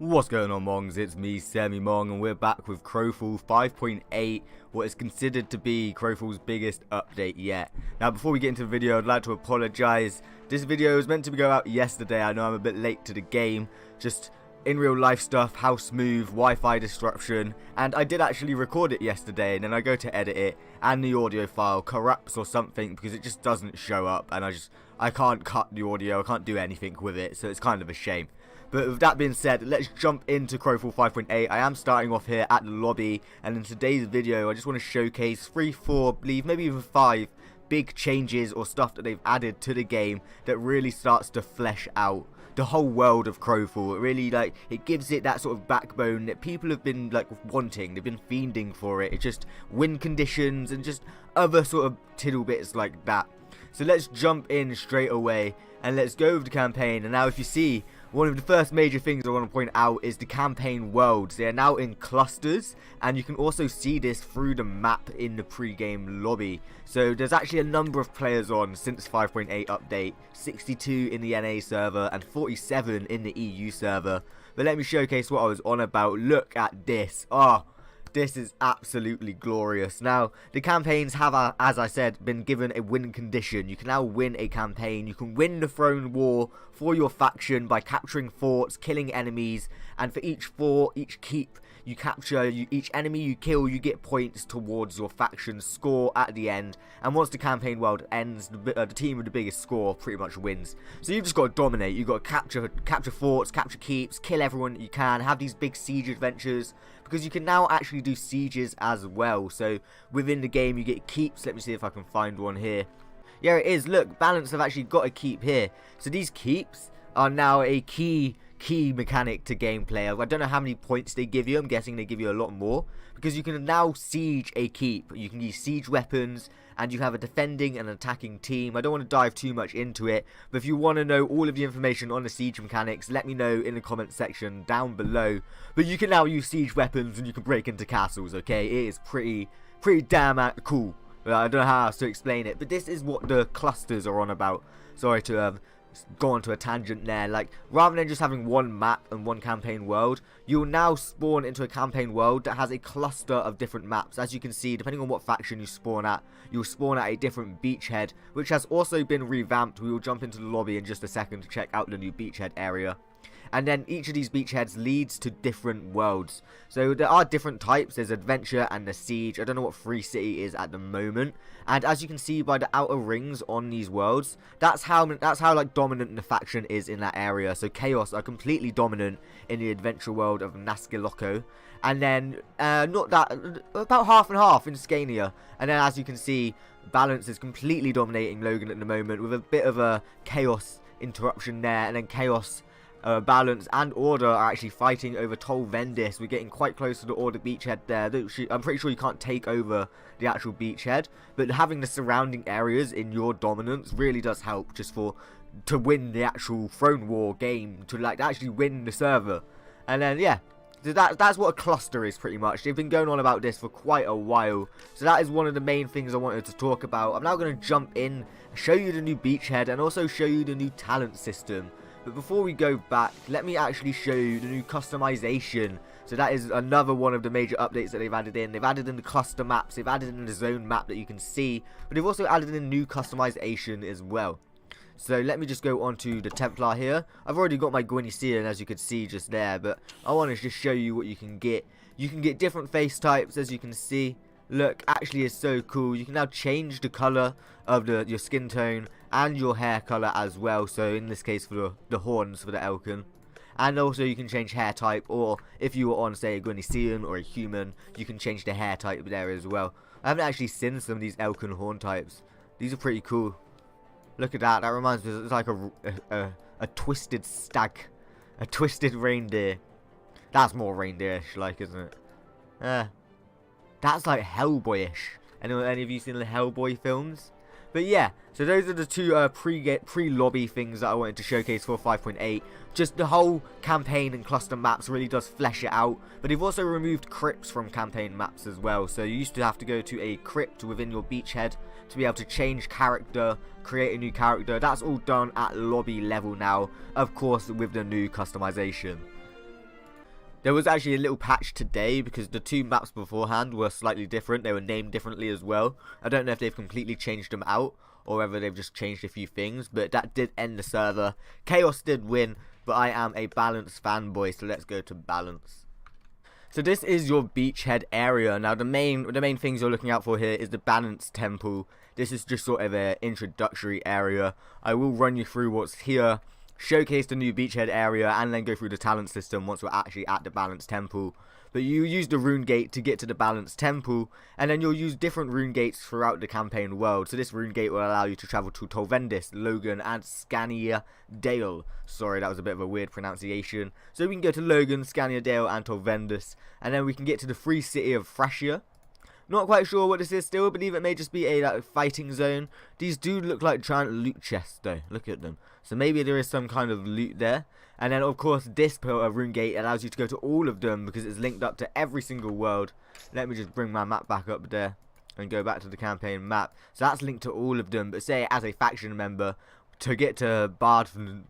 What's going on, Mongs? It's me, Semi-Mong, and we're back with Crowfall 5.8, what is considered to be Crowfall's biggest update yet. Now, before we get into the video, I'd like to apologise. This video was meant to go out yesterday. I know I'm a bit late to the game, just in real life stuff, how smooth, Wi-Fi disruption, and I did actually record it yesterday, and then I go to edit it, and the audio file corrupts or something because it just doesn't show up, and I can't cut the audio, I can't do anything with it, so it's kind of a shame. But with that being said, let's jump into Crowfall 5.8. I am starting off here at the lobby, and in today's video, I just want to showcase 3, 4, I believe maybe even 5 big changes or stuff that they've added to the game that really starts to flesh out the whole world of Crowfall. It really, it gives it that sort of backbone that people have been, wanting. They've been fiending for it. It's just win conditions and just other sort of tiddle bits like that. So let's jump in straight away, and let's go with the campaign. And now if you see, one of the first major things I want to point out is the campaign worlds. They are now in clusters, and you can also see this through the map in the pre-game lobby. So there's actually a number of players on since 5.8 update, 62 in the NA server and 47 in the EU server. But let me showcase what I was on about. Look at this. This is absolutely glorious. Now, the campaigns have, as I said, been given a win condition. You can now win a campaign. You can win the throne war for your faction by capturing forts, killing enemies, and for each fort, each keep you capture, each enemy you kill, you get points towards your faction's score at the end. And once the campaign world ends, the team with the biggest score pretty much wins. So you've just got to dominate. You've got to capture forts, capture keeps, kill everyone that you can, have these big siege adventures, because you can now actually do sieges as well. So within the game you get keeps. Let me see if I can find one here. Yeah, it is. Look, Balance have actually got a keep here. So these keeps are now a key mechanic to gameplay. I don't know how many points they give you. I'm guessing they give you a lot more, because you can now siege a keep. You can use siege weapons, and you have a defending and attacking team. I don't want to dive too much into it, but if you want to know all of the information on the siege mechanics, let me know in the comment section down below. But you can now use siege weapons, and you can break into castles. Okay, it is pretty damn cool. I don't know how else to explain it, but this is what the clusters are on about. Sorry to go on to a tangent there. Rather than just having one map and one campaign world, you'll now spawn into a campaign world that has a cluster of different maps. As you can see, depending on what faction you spawn at, you'll spawn at a different beachhead, which has also been revamped. We will jump into the lobby in just a second to check out the new beachhead area. And then each of these beachheads leads to different worlds. So there are different types. There's adventure and the siege. I don't know what Free City is at the moment. And as you can see by the outer rings on these worlds, that's how dominant the faction is in that area. So Chaos are completely dominant in the adventure world of Naskiloko. And then about half and half in Scania. And then as you can see, Balance is completely dominating Logan at the moment, with a bit of a Chaos interruption there. And then Chaos, Balance and Order are actually fighting over Tol Vendis. We're getting quite close to the Order beachhead there. I'm pretty sure you can't take over the actual beachhead, but having the surrounding areas in your dominance really does help, just to win the actual throne war game, to actually win the server. And then yeah, so that's what a cluster is pretty much. They've been going on about this for quite a while, so that is one of the main things I wanted to talk about. I'm now going to jump in, show you the new beachhead, and also show you the new talent system. But before we go back, let me actually show you the new customization. So that is another one of the major updates that they've added in. They've added in the cluster maps, they've added in the zone map that you can see, but they've also added in new customization as well. So let me just go on to the Templar here. I've already got my Gwynician, as you could see just there, but I want to just show you what you can get. You can get different face types, as you can see. Look, actually is so cool. You can now change the colour of your skin tone and your hair colour as well. So in this case for the horns for the Elkin. And also you can change hair type, or if you were on, say, a Gwynician or a human, you can change the hair type there as well. I haven't actually seen some of these Elkin horn types. These are pretty cool. Look at that. That reminds me, it's like a twisted stag. A twisted reindeer. That's more reindeer-ish, isn't it? That's like Hellboyish. Any of you seen the Hellboy films? But yeah, so those are the two pre-lobby things that I wanted to showcase for 5.8. Just the whole campaign and cluster maps really does flesh it out. But they've also removed crypts from campaign maps as well. So you used to have to go to a crypt within your beachhead to be able to change character, create a new character. That's all done at lobby level now, of course with the new customization. There was actually a little patch today because the two maps beforehand were slightly different. They were named differently as well. I don't know if they've completely changed them out or whether they've just changed a few things, but that did end the server. Chaos did win, but I am a Balance fanboy, so let's go to Balance. So this is your beachhead area. Now the main things you're looking out for here is the Balance Temple. This is just sort of an introductory area. I will run you through what's here, showcase the new beachhead area, and then go through the talent system once we're actually at the Balance Temple. But you use the rune gate to get to the Balance Temple, and then you'll use different rune gates throughout the campaign world. So this rune gate will allow you to travel to Tolvendis, Logan, and Scania Dale. Sorry, that was a bit of a weird pronunciation. So we can go to Logan, Scania Dale, and Tolvendis, and then we can get to the free city of Thrashia. Not quite sure what this is still. I believe it may just be a fighting zone. These do look like giant loot chests though. Look at them. So maybe there is some kind of loot there. And then of course this rune gate allows you to go to all of them because it's linked up to every single world. Let me just bring my map back up there and go back to the campaign map. So that's linked to all of them. But say as a faction member, to get to Badenfund,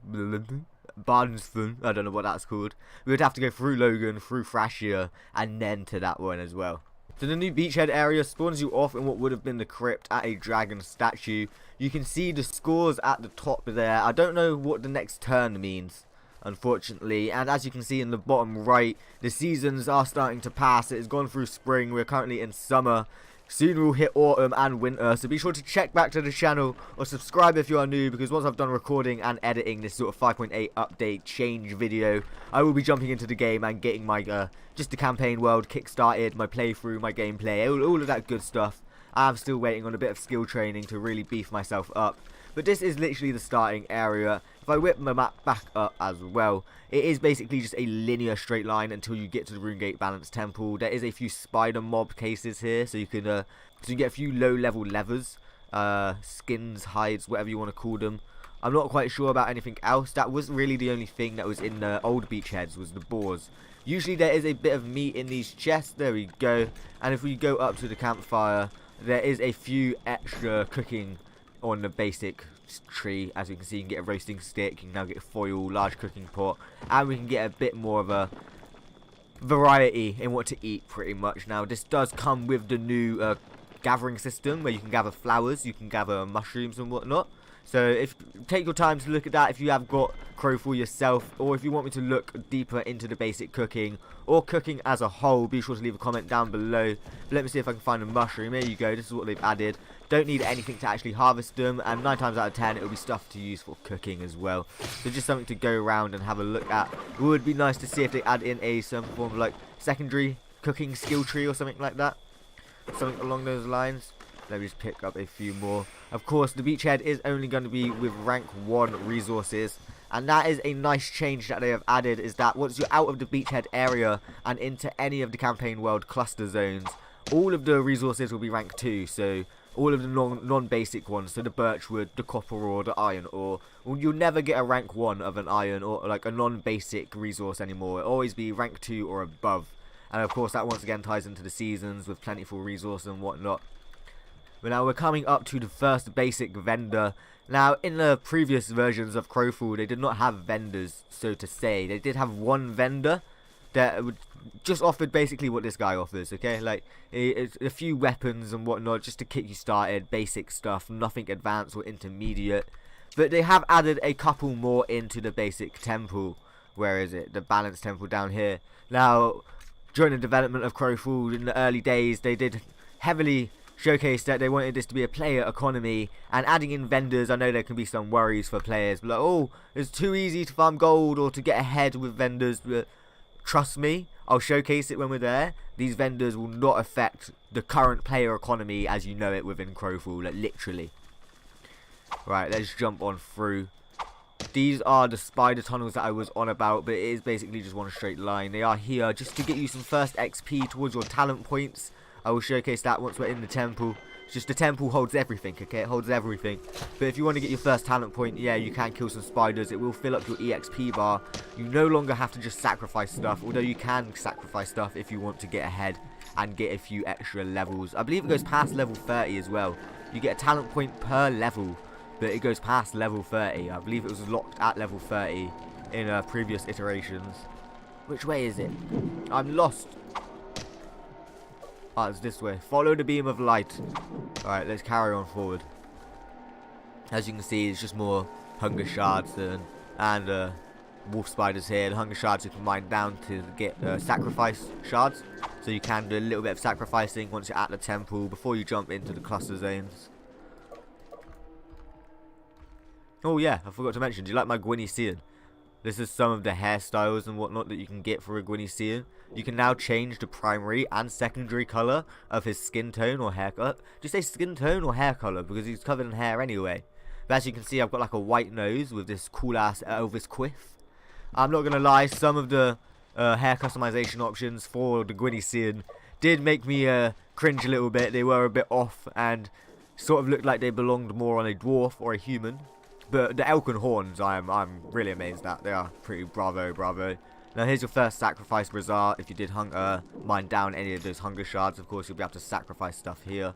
I don't know what that's called, we would have to go through Logan, through Thrashia, and then to that one as well. So the new beachhead area spawns you off in what would have been the crypt at a dragon statue. You can see the scores at the top there. I don't know what the next turn means, unfortunately. And as you can see in the bottom right, the seasons are starting to pass. It has gone through spring. We're currently in summer. Soon we'll hit autumn and winter, so be sure to check back to the channel or subscribe if you are new, because once I've done recording and editing this sort of 5.8 update change video, I will be jumping into the game and getting my just the campaign world kick-started, my playthrough, my gameplay, all of that good stuff. I'm still waiting on a bit of skill training to really beef myself up. But this is literally the starting area. If I whip my map back up as well, it is basically just a linear straight line until you get to the Runegate Balance Temple. There is a few spider mob cases here, so you can get a few low level levers, skins, hides, whatever you want to call them. I'm not quite sure about anything else. That was really the only thing that was in the old beachheads, was the boars. Usually there is a bit of meat in these chests. There we go. And if we go up to the campfire, there is a few extra cooking on the basic tree. As you can see, you can get a roasting stick, you can now get a foil, large cooking pot, and we can get a bit more of a variety in what to eat pretty much. Now this does come with the new gathering system where you can gather flowers, you can gather mushrooms and whatnot. So if take your time to look at that if you have got Crowfall yourself, or if you want me to look deeper into the basic cooking or cooking as a whole, be sure to leave a comment down below. But let me see if I can find a mushroom. There you go, this is what they've added. Don't need anything to actually harvest them, and 9 times out of 10 it'll be stuff to use for cooking as well. So just something to go around and have a look at. It would be nice to see if they add in some form of like secondary cooking skill tree or something like that. Something along those lines. Let me just pick up a few more. Of course, the beachhead is only going to be with rank 1 resources. And that is a nice change that they have added, is that once you're out of the beachhead area and into any of the campaign world cluster zones, all of the resources will be rank 2. So all of the non-basic ones, so the birchwood, the copper ore, the iron ore, you'll never get a rank 1 of an iron or like a non-basic resource anymore. It'll always be rank 2 or above. And of course that once again ties into the seasons with plentiful resource and whatnot. But now we're coming up to the first basic vendor. Now in the previous versions of Crowfall they did not have vendors, so to say. They did have one vendor that just offered basically what this guy offers, okay? Like a few weapons and whatnot just to kick you started, basic stuff, nothing advanced or intermediate. But they have added a couple more into the basic temple. Where is it? The Balance Temple down here. Now during the development of Crowfall in the early days, they did heavily showcase that they wanted this to be a player economy, and adding in vendors, I know there can be some worries for players, but like, oh, it's too easy to farm gold or to get ahead with vendors. But trust me, I'll showcase it when we're there. These vendors will not affect the current player economy as you know it within Crowfall, like literally. Right, let's jump on through. These are the spider tunnels that I was on about, but it is basically just one straight line. They are here just to get you some first XP towards your talent points. I will showcase that once we're in the temple. It's just the temple holds everything, okay? It holds everything. But if you want to get your first talent point, yeah, you can kill some spiders. It will fill up your EXP bar. You no longer have to just sacrifice stuff, although you can sacrifice stuff if you want to get ahead and get a few extra levels. I believe it goes past level 30 as well. You get a talent point per level, but it goes past level 30. I believe it was locked at level 30 in previous iterations. Which way is it? I'm lost. Ah, it's this way. Follow the beam of light. Alright, let's carry on forward. As you can see, it's just more hunger shards and wolf spiders here. The hunger shards you can mine down to get sacrifice shards. So you can do a little bit of sacrificing once you're at the temple before you jump into the cluster zones. Oh yeah, I forgot to mention, do you like my Gwynician? This is some of the hairstyles and whatnot that you can get for a Gwynician. You can now change the primary and secondary colour of his skin tone or haircut. Do you say skin tone or hair colour? Because he's covered in hair anyway. But as you can see, I've got like a white nose with this cool ass Elvis quiff. I'm not going to lie, some of the hair customization options for the Gwynician did make me cringe a little bit. They were a bit off and sort of looked like they belonged more on a dwarf or a human. But the elk and horns, I'm really amazed at. They are pretty bravo. Now here's your first sacrifice bazaar. If you did mine down any of those hunger shards, of course you'll be able to sacrifice stuff here.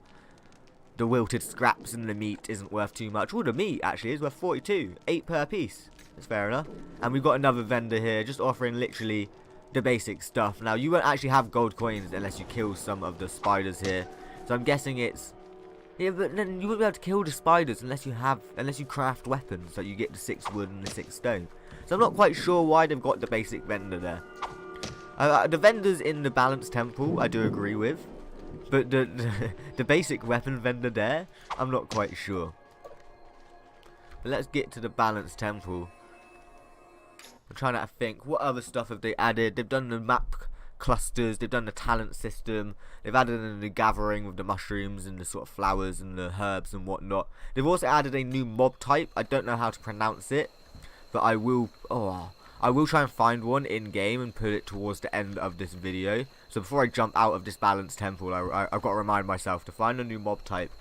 The wilted scraps and the meat isn't worth too much. Oh, the meat actually is worth 42. 8 per piece. That's fair enough. And we've got another vendor here just offering literally the basic stuff. Now you won't actually have gold coins unless you kill some of the spiders here. So I'm guessing it's... Yeah, but then you won't be able to kill the spiders unless you craft weapons. Like you get the 6 wood and the 6 stone. So I'm not quite sure why they've got the basic vendor there. The vendors in the balanced temple I do agree with. But the basic weapon vendor there, I'm not quite sure. But let's get to the balanced temple. I'm trying to think, what other stuff have they added? They've done the map clusters, they've done the talent system, they've added in the gathering with the mushrooms and the sort of flowers and the herbs and whatnot. They've also added a new mob type. I don't know how to pronounce it, but I will try and find one in game and put it towards the end of this video. So before I jump out of this balanced temple, I've got to remind myself to find a new mob type.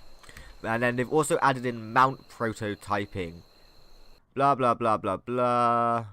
And then they've also added in mount prototyping. Blah blah blah blah blah.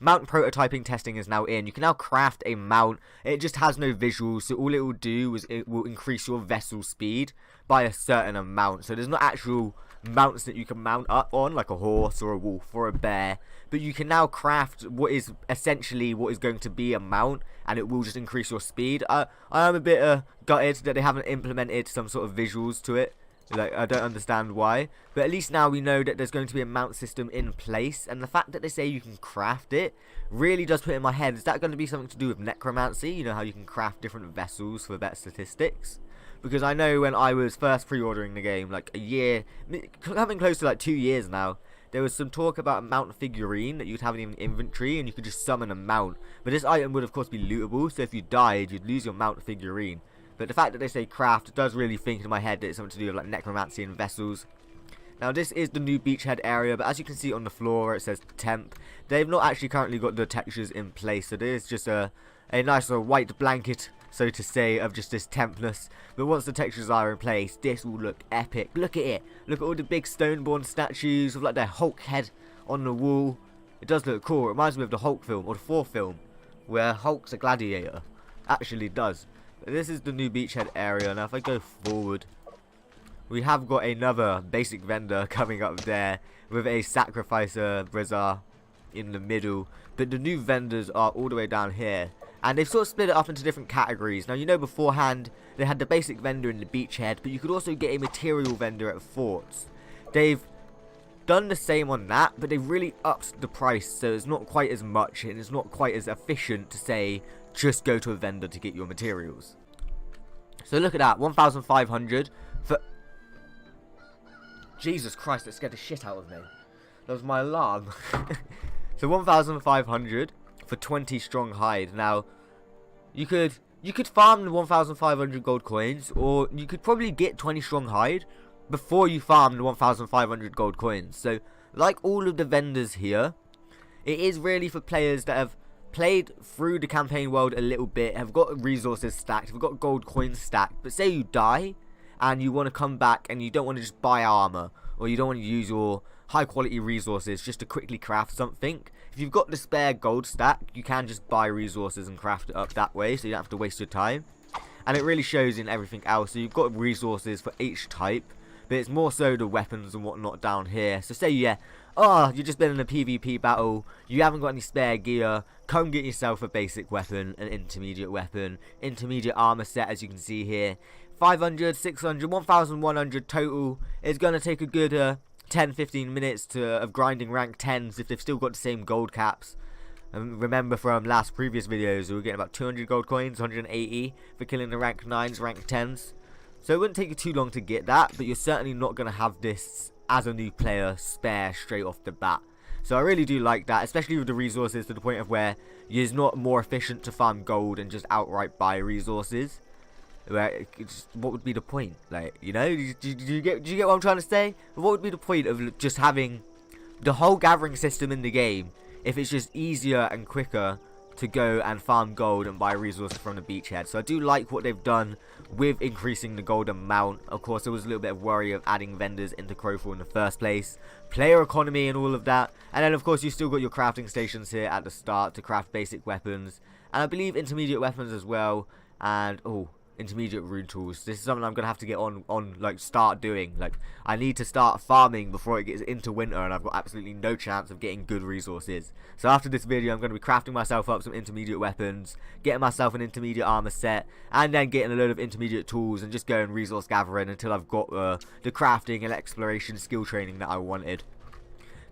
Mount prototyping testing is now in. You can now craft a mount. It just has no visuals, so all it will do is it will increase your vessel speed by a certain amount. So there's not actual mounts that you can mount up on, like a horse or a wolf or a bear, but you can now craft what is essentially what is going to be a mount, and it will just increase your speed. I am a bit gutted that they haven't implemented some sort of visuals to it. Like, I don't understand why, but at least now we know that there's going to be a mount system in place, and the fact that they say you can craft it really does put in my head, is that going to be something to do with necromancy? You know how you can craft different vessels for better statistics? Because I know when I was first pre-ordering the game, like a year, coming close to like 2 years now, there was some talk about a mount figurine that you'd have in inventory and you could just summon a mount. But this item would of course be lootable, so if you died, you'd lose your mount figurine. But the fact that they say craft does really think in my head that it's something to do with like necromancy and vessels. Now this is the new beachhead area, but as you can see on the floor it says temp. They've not actually currently got the textures in place, so there's just a nice white blanket, so to say, of just this tempness. But once the textures are in place, this will look epic. Look at it. Look at all the big stoneborn statues with like their Hulk head on the wall. It does look cool. It reminds me of the Hulk film, or the 4th film, where Hulk's a gladiator. Actually does. This is the new beachhead area. Now if I go forward, we have got another basic vendor coming up there with a sacrificer bazaar in the middle. But the new vendors are all the way down here, and they've sort of split it up into different categories. Now you know beforehand they had the basic vendor in the beachhead, but you could also get a material vendor at forts. They've done the same on that, but they've really upped the price, so it's not quite as much and it's not quite as efficient to say just go to a vendor to get your materials. So look at that, 1,500 for... Jesus Christ, that scared the shit out of me. That was my alarm. So 1,500 for 20 strong hide. Now, you could farm the 1,500 gold coins, or you could probably get 20 strong hide before you farm the 1,500 gold coins. So, like all of the vendors here, it is really for players that have played through the campaign world a little bit, have got resources stacked, have got gold coins stacked, but say you die and you want to come back and you don't want to just buy armor, or you don't want to use your high quality resources just to quickly craft something. If you've got the spare gold stack, you can just buy resources and craft it up that way, so you don't have to waste your time. And it really shows in everything else. So you've got resources for each type, but it's more so the weapons and whatnot down here. So say, yeah, oh, you've just been in a PvP battle, you haven't got any spare gear, come get yourself a basic weapon, an intermediate weapon, intermediate armor set as you can see here. 500, 600, 1100 total. It's going to take a good 10-15 minutes of grinding rank 10s if they've still got the same gold caps. And remember from previous videos, we were getting about 200 gold coins, 180 for killing the rank 9s, rank 10s. So it wouldn't take you too long to get that, but you're certainly not going to have this as a new player spare straight off the bat. So I really do like that, especially with the resources, to the point of where it's not more efficient to farm gold and just outright buy resources. Where what would be the point? Like, you know, do you get what I'm trying to say? What would be the point of just having the whole gathering system in the game if it's just easier and quicker to go and farm gold and buy resources from the beachhead? So I do like what they've done with increasing the gold amount. Of course, there was a little bit of worry of adding vendors into Crowfall in the first place, player economy and all of that. And then of course you still got your crafting stations here at the start to craft basic weapons, and I believe intermediate weapons as well. And intermediate rune tools. This is something I'm gonna have to get on like start doing. Like, I need to start farming before it gets into winter, and I've got absolutely no chance of getting good resources. So after this video, I'm gonna be crafting myself up some intermediate weapons, getting myself an intermediate armor set, and then getting a load of intermediate tools and just going resource gathering until I've got the crafting and exploration skill training that I wanted.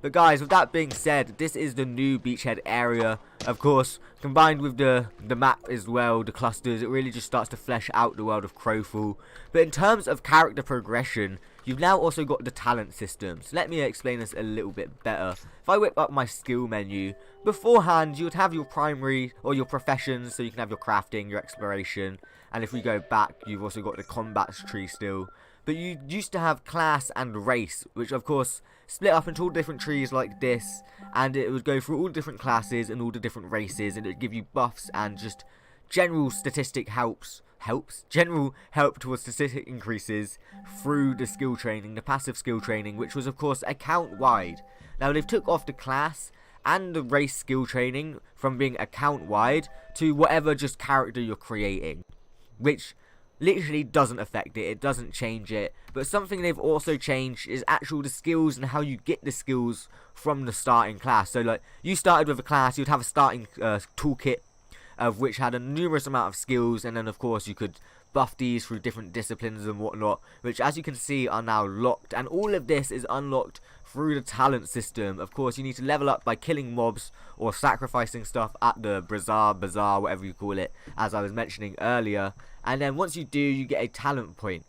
But guys, with that being said, this is the new beachhead area. Of course, combined with the map as well, the clusters, it really just starts to flesh out the world of Crowfall. But in terms of character progression, you've now also got the talent system. So let me explain this a little bit better. If I whip up my skill menu, beforehand you would have your primary or your professions, so you can have your crafting, your exploration. And if we go back, you've also got the combats tree still. But you used to have class and race, which of course split up into all different trees like this, and it would go through all different classes and all the different races, and it would give you buffs and just general statistic general help towards statistic increases through the skill training, the passive skill training, which was of course account wide. Now they've took off the class and the race skill training from being account wide to whatever just character you're creating, which literally doesn't affect it, it doesn't change it. But something they've also changed is the skills and how you get the skills from the starting class. So like, you started with a class, you'd have a starting toolkit of which had a numerous amount of skills, and then of course you could buff these through different disciplines and whatnot, which as you can see are now locked, and all of this is unlocked through the talent system. Of course you need to level up by killing mobs or sacrificing stuff at the bazaar, whatever you call it, as I was mentioning earlier. And then once you do, you get a talent point,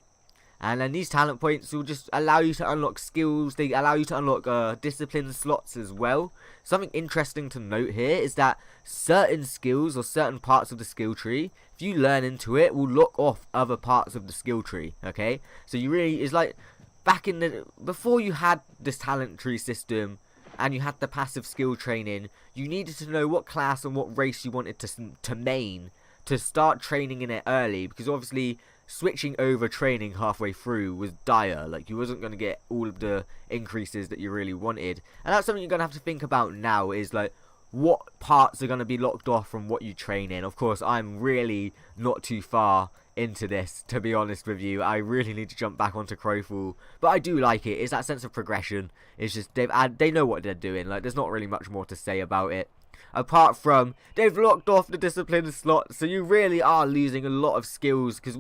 and then these talent points will just allow you to unlock skills. They allow you to unlock discipline slots as well. Something interesting to note here is that certain skills or certain parts of the skill tree, if you learn into it, will lock off other parts of the skill tree. Okay, so you really, it's like back in the before you had this talent tree system and you had the passive skill training, you needed to know what class and what race you wanted to main to start training in it early, because obviously switching over training halfway through was dire. Like, you wasn't going to get all of the increases that you really wanted, and that's something you're going to have to think about now, is like what parts are going to be locked off from what you train in. Of course, I'm really not too far into this, to be honest with you. I really need to jump back onto Crowfall, but I do like it. It's that sense of progression. It's just they know what they're doing. Like, there's not really much more to say about it, apart from they've locked off the discipline slot, so you really are losing a lot of skills. Because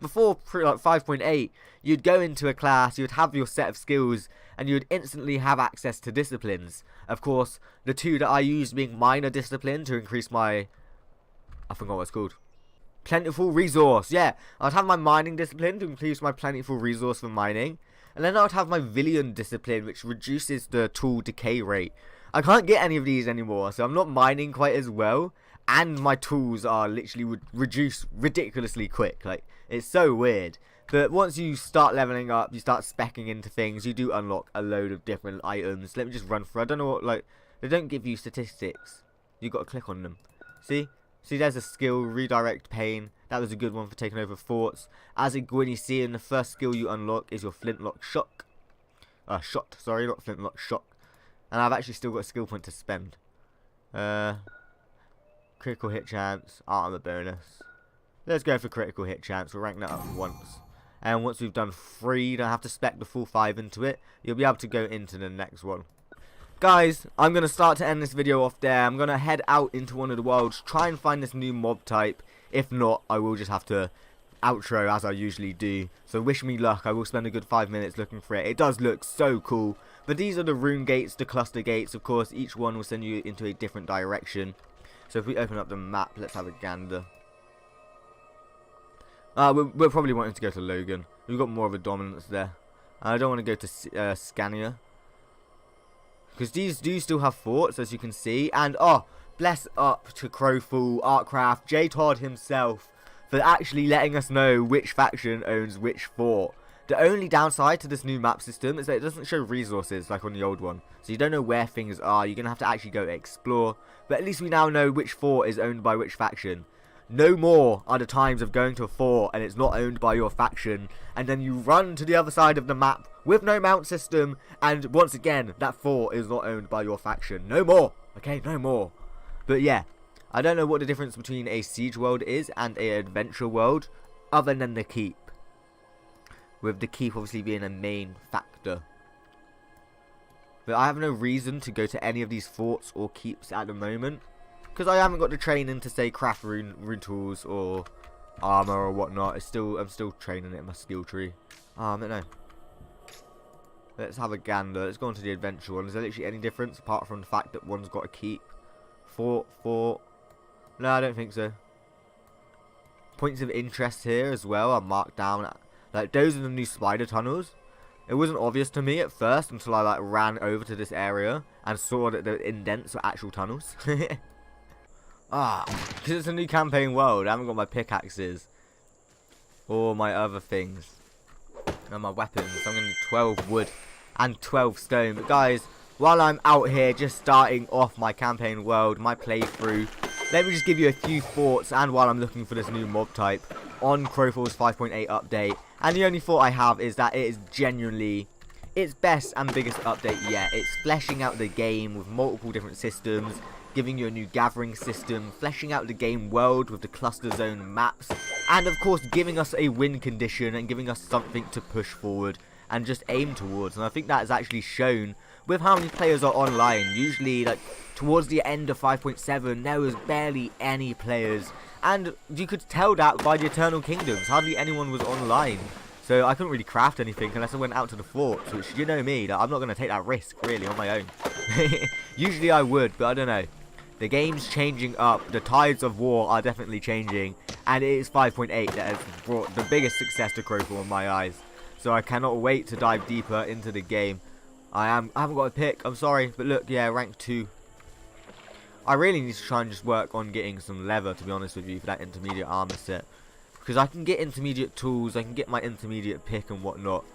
before like 5.8, you'd go into a class, you'd have your set of skills, and you'd instantly have access to disciplines. Of course, the two that I used being minor discipline to increase my, I forgot what it's called, plentiful resource. Yeah, I'd have my mining discipline to increase my plentiful resource for mining, and then I'd have my villain discipline, which reduces the tool decay rate. I can't get any of these anymore, so I'm not mining quite as well, and my tools are literally reduced ridiculously quick. Like, it's so weird. But once you start leveling up, you start speccing into things, you do unlock a load of different items. Let me just run through. I don't know what, like, they don't give you statistics. You got to click on them. See, there's a skill, redirect pain. That was a good one for taking over forts. As when you see in the first skill you unlock is your flintlock shot. Sorry, not flintlock shot. And I've actually still got a skill point to spend. Critical hit chance, armor bonus. Let's go for critical hit chance. We'll rank that up once. And once we've done 3, you don't have to spec the full 5 into it. You'll be able to go into the next one. guys, I'm going to start to end this video off there. I'm going to head out into one of the worlds, try and find this new mob type. If not, I will just have to outro as I usually do. So wish me luck. I will spend a good 5 minutes looking for it. It does look so cool. But these are the rune gates, the cluster gates. Of course, each one will send you into a different direction. So if we open up the map, let's have a gander. We're probably wanting to go to Logan. We've got more of a dominance there. I don't want to go to Scania, because these do still have forts, as you can see. And oh, bless up to Crowfall, Artcraft, J Todd himself, for actually letting us know which faction owns which fort. The only downside to this new map system is that it doesn't show resources like on the old one. So you don't know where things are. You're going to have to actually go explore. But at least we now know which fort is owned by which faction. No more are the times of going to a fort and it's not owned by your faction, and then you run to the other side of the map with no mount system, and once again that fort is not owned by your faction. No more. Okay, no more. But yeah, I don't know what the difference between a siege world is and a adventure world, other than the keep, with the keep obviously being a main factor. But I have no reason to go to any of these forts or keeps at the moment, because I haven't got the training to say craft rune tools or armor or whatnot. I'm still training it in my skill tree. But no. Let's have a gander. Let's go on to the adventure one. Is there literally any difference apart from the fact that one's got a keep? Fort. No, I don't think so. Points of interest here as well are marked down. Like, those are the new spider tunnels. It wasn't obvious to me at first until I like ran over to this area and saw that the indents were actual tunnels. Because it's a new campaign world. I haven't got my pickaxes or my other things and my weapons. So I'm going to need 12 wood and 12 stone. But guys, while I'm out here just starting off my campaign world, my playthrough, let me just give you a few thoughts, and while I'm looking for this new mob type on Crowfalls 5.8 update. And the only thought I have is that it is genuinely its best and biggest update yet. It's fleshing out the game with multiple different systems, giving you a new gathering system, fleshing out the game world with the cluster zone maps, and of course giving us a win condition and giving us something to push forward and just aim towards. And I think that is actually shown with how many players are online. Usually, like, towards the end of 5.7, there was barely any players, and you could tell that by the Eternal Kingdoms. Hardly anyone was online. So I couldn't really craft anything unless I went out to the forts, which, you know me, that I'm not going to take that risk really on my own. Usually I would, but I don't know. The game's changing up, the tides of war are definitely changing, and it is 5.8 that has brought the biggest success to Crowfall in my eyes. So I cannot wait to dive deeper into the game. I haven't got a pick, I'm sorry, but look, yeah, rank 2. I really need to try and just work on getting some leather, to be honest with you, for that intermediate armor set. Because I can get intermediate tools, I can get my intermediate pick and whatnot,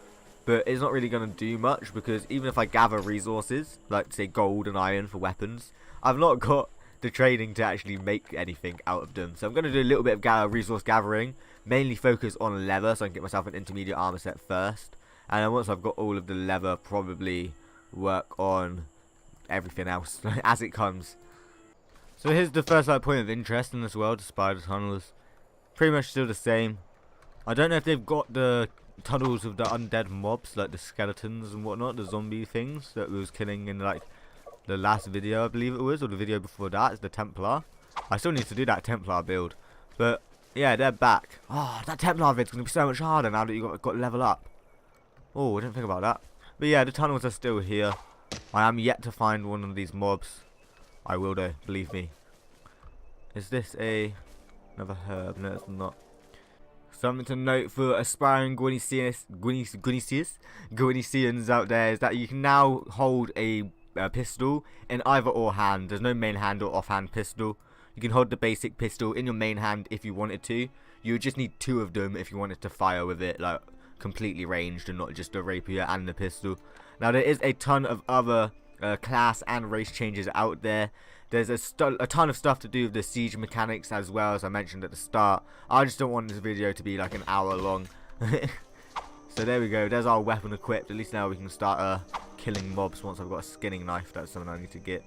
but it's not really going to do much, because even if I gather resources, like say gold and iron for weapons, I've not got the training to actually make anything out of them. So I'm going to do a little bit of resource gathering, mainly focus on leather so I can get myself an intermediate armor set first. And then once I've got all of the leather, probably work on everything else as it comes. So here's the first point of interest in this world, the spider tunnels. Pretty much still the same. I don't know if they've got the tunnels of the undead mobs, like the skeletons and whatnot, the zombie things that we was killing in like the last video, I believe it was, or the video before that. Is the Templar. I still need to do that Templar build, but yeah, they're back. Oh, that Templar vid's gonna be so much harder now that you got level up. Oh, I didn't think about that. But yeah, the tunnels are still here. I am yet to find one of these mobs. I will though, believe me. Is this another herb? No, it's not. Something to note for aspiring Gwynicians out there is that you can now hold a pistol in either or hand. There's no main hand or offhand pistol. You can hold the basic pistol in your main hand if you wanted to. You would just need 2 of them if you wanted to fire with it, like completely ranged and not just a rapier and the pistol. Now there is a ton of other class and race changes out there. There's a ton of stuff to do with the siege mechanics as well, as I mentioned at the start. I just don't want this video to be like an hour long. So there we go, there's our weapon equipped. At least now we can start killing mobs once I've got a skinning knife. That's something I need to get.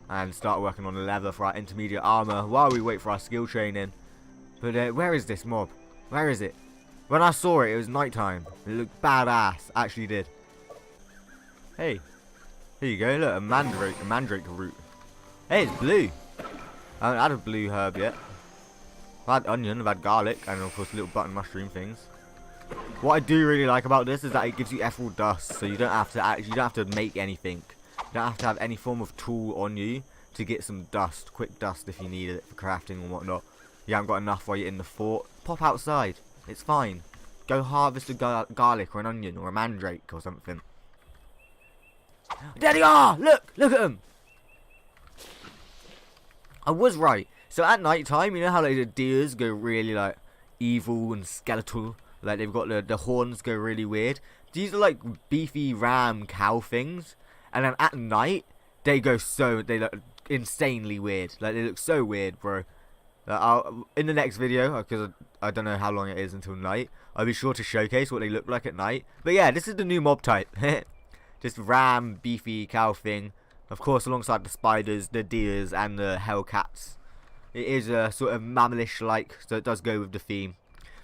And start working on the leather for our intermediate armor while we wait for our skill training. But where is this mob? Where is it? When I saw it, it was nighttime. It looked badass. Actually did. Hey, Here you go, look, a mandrake root. Hey, it's blue. I haven't had a blue herb yet. I've had onion, I've had garlic, and of course little button mushroom things. What I do really like about this is that it gives you emerald dust, so you don't have to make anything. You don't have to have any form of tool on you to get some dust, quick dust if you need it for crafting and whatnot. You haven't got enough while you're in the fort. Pop outside, it's fine. Go harvest a garlic or an onion or a mandrake or something. There they are! Look at them! I was right. So at night time, you know how like the deers go really like evil and skeletal, like they've got the horns go really weird. These are like beefy ram cow things, and then at night they look insanely weird. Like they look so weird, bro. In the next video, because I don't know how long it is until night, I'll be sure to showcase what they look like at night. But yeah, this is the new mob type. Just ram beefy cow thing. Of course, alongside the spiders, the deers, and the hellcats. It is sort of mammalish-like, so it does go with the theme.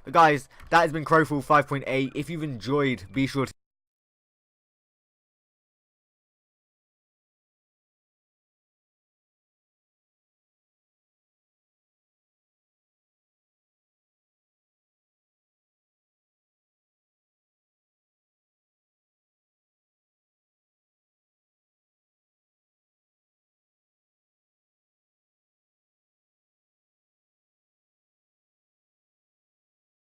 But guys, that has been Crowfall 5.8. If you've enjoyed, be sure to